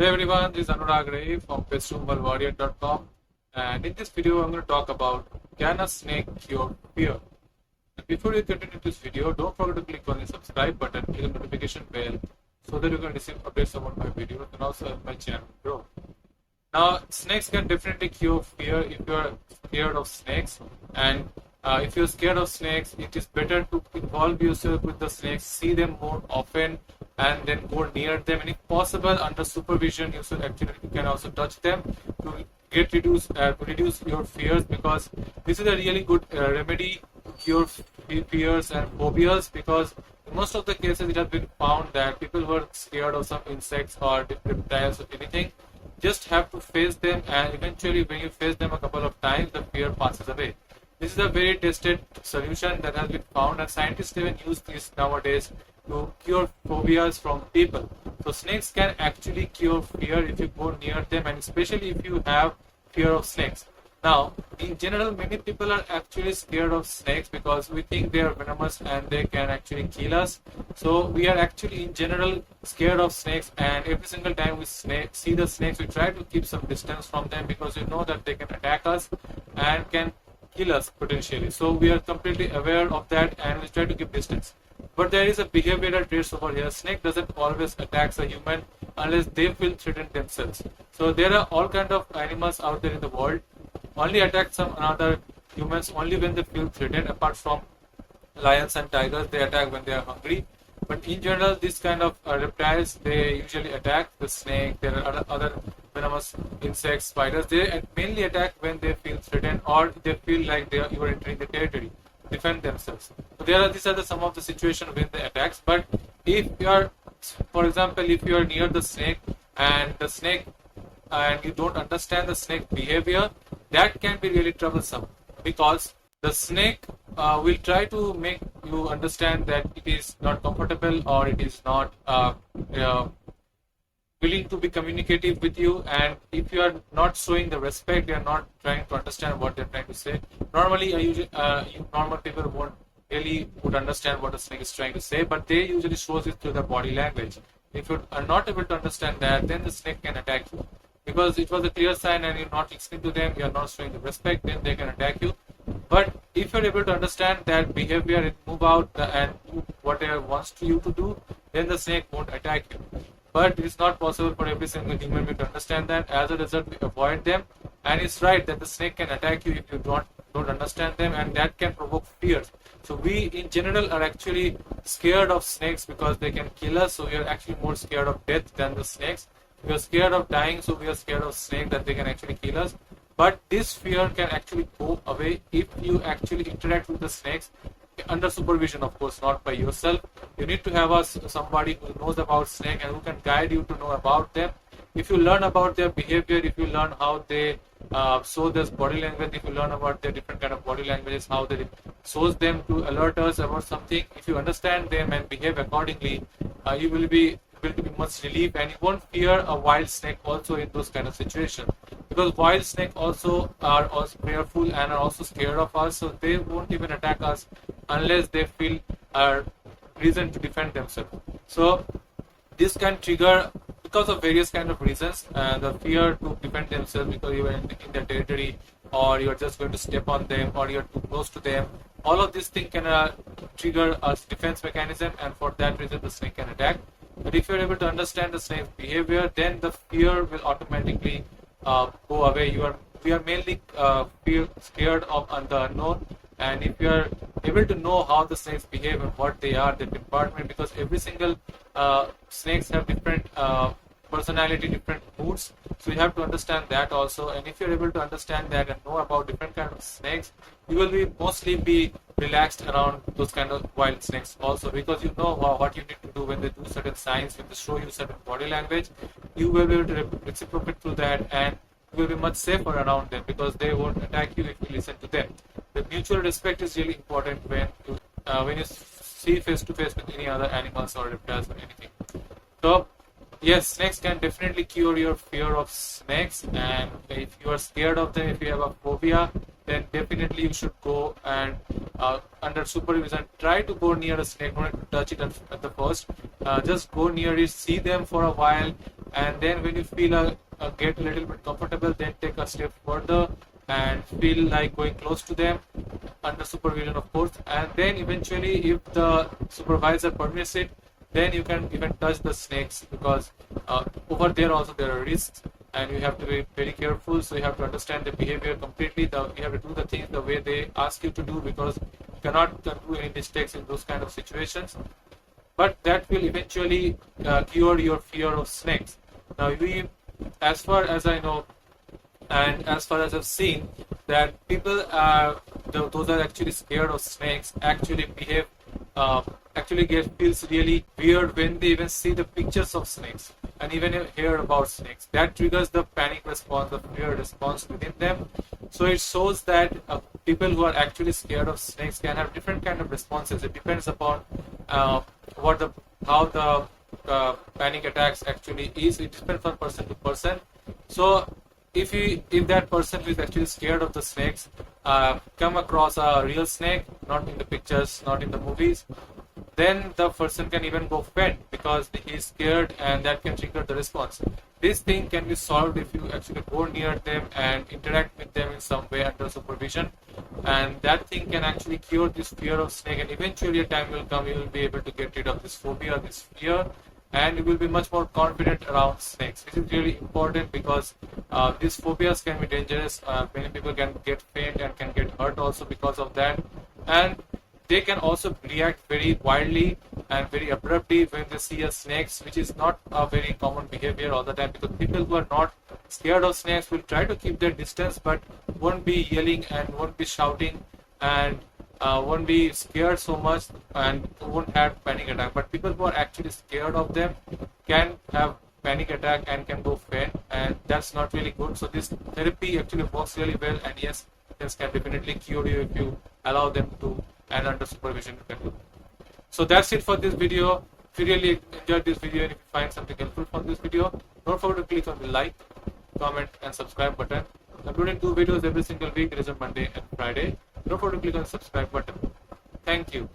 Hey everyone, this is Anurag Ray from PestRoomWarrior.com, and in this video I'm going to talk about, can a snake cure fear? And before you continue this video, don't forget to click on the subscribe button, click the notification bell so that you can receive updates about my videos and also help my channel grow. Now, snakes can definitely cure fear if you are scared of snakes. And if you're scared of snakes, it is better to involve yourself with the snakes, see them more often, and then go near them. And if possible, under supervision, you can also touch them to reduce your fears, because this is a really good remedy to cure fears and phobias. Because in most of the cases, it has been found that people who are scared of some insects or reptiles or anything just have to face them, and eventually when you face them a couple of times, the fear passes away. This is a very tested solution that has been found, and scientists even use this nowadays to cure phobias from people. So snakes can actually cure fear if you go near them, and especially if you have fear of snakes. Now, in general, many people are actually scared of snakes because we think they are venomous and they can actually kill us. So we are actually in general scared of snakes, and every single time we see the snakes, we try to keep some distance from them because we know that they can attack us and can kill us potentially. So we are completely aware of that and we try to keep distance. But there is a behavioral traits over here. Snake doesn't always attack a human unless they feel threatened themselves. So there are all kind of animals out there in the world only attack some other humans only when they feel threatened. Apart from lions and tigers, they attack when they are hungry. But in general, this kind of reptiles, they usually attack the snake. There are other venomous insects, spiders. They mainly attack when they feel threatened or they feel like you are entering the territory, defend themselves. So these are some of the situations when they attacks. But if you are, for example, if you are near the snake and you don't understand the snake behavior, that can be really troublesome, because the snake will try to make you understand that it is not comfortable or it is not willing to be communicative with you. And if you are not showing the respect, you are not trying to understand what they're trying to say. Normally, normal people would understand what the snake is trying to say, but they usually shows it through the body language. If you are not able to understand that, then the snake can attack you, because it was a clear sign and you're not listening to them, you're not showing the respect, then they can attack you. But if you're able to understand that behavior and move out and do whatever wants you to do, then the snake won't attack you. But it's not possible for every single human being to understand that. As a result, we avoid them. And it's right that the snake can attack you if you don't understand them, and that can provoke fears. So we in general are actually scared of snakes because they can kill us. So we are actually more scared of death than the snakes. We are scared of dying, so we are scared of snakes that they can actually kill us. But this fear can actually go away if you actually interact with the snakes under supervision, of course, not by yourself. You need to have somebody who knows about snake and who can guide you to know about them. If you learn about their behavior, if you learn how they show this body language, if you learn about their different kind of body languages, how they shows them to alert us about something, if you understand them and behave accordingly, you will be much relief, and you won't fear a wild snake also in those kind of situations, because wild snakes also are also fearful and are also scared of us, so they won't even attack us unless they feel a reason to defend themselves. So this can trigger because of various kind of reasons, the fear to defend themselves because you are in their territory, or you are just going to step on them, or you are too close to them. All of these things can trigger a defense mechanism, and for that reason the snake can attack. But if you're able to understand the snake's behavior, then the fear will automatically go away. We are mainly scared of the unknown, and if you are able to know how the snakes behave and what they are, their department, because every single snakes have different personality, different moods, so you have to understand that also. And if you're able to understand that and know about different kind of snakes, you will be mostly be relaxed around those kind of wild snakes also, because you know what you need to do when they do certain signs, when they show you certain body language. You will be able to reciprocate through that, and you will be much safer around them because they won't attack you if you listen to them. The mutual respect is really important when you see face to face with any other animals or reptiles or anything. So yes, snakes can definitely cure your fear of snakes, and if you are scared of them, if you have a phobia, then definitely you should go and under supervision try to go near a snake, not to touch it at the first. Just go near it, see them for a while, and then when you feel get a little bit comfortable, then take a step further and feel like going close to them under supervision, of course. And then eventually, if the supervisor permits it, then you can even touch the snakes, because over there also there are risks and you have to be very careful. So you have to understand the behavior completely. You have to do the things the way they ask you to do, because you cannot do any mistakes in those kind of situations. But that will eventually cure your fear of snakes. Now, as far as I know, and as far as I've seen, that people those are actually scared of snakes actually behave actually feels really weird when they even see the pictures of snakes and even hear about snakes. That triggers the panic response, the fear response within them. So it shows that people who are actually scared of snakes can have different kind of responses. It depends upon how the panic attacks actually is. It depends from person to person. So if that person who is actually scared of the snakes come across a real snake, not in the pictures, not in the movies, then the person can even go faint because he is scared, and that can trigger the response. This thing can be solved if you actually go near them and interact with them in some way under supervision, and that thing can actually cure this fear of snake, and eventually a time will come you will be able to get rid of this phobia, this fear, and you will be much more confident around snakes. This is really important because these phobias can be dangerous. Many people can get faint and can get hurt also because of that, and they can also react very wildly and very abruptly when they see a snakes, which is not a very common behavior all the time, because people who are not scared of snakes will try to keep their distance but won't be yelling and won't be shouting and won't be scared so much and won't have panic attack. But people who are actually scared of them can have panic attack and can go faint, and that's not really good. So this therapy actually works really well, and yes, this can definitely cure you if you allow them to, and under supervision you can do. So that's it for this video. If you really enjoyed this video and if you find something helpful from this video, don't forget to click on the like, comment and subscribe button. I'm uploading 2 videos every single week. It is on Monday and Friday. Don't forget to click on the subscribe button. Thank you.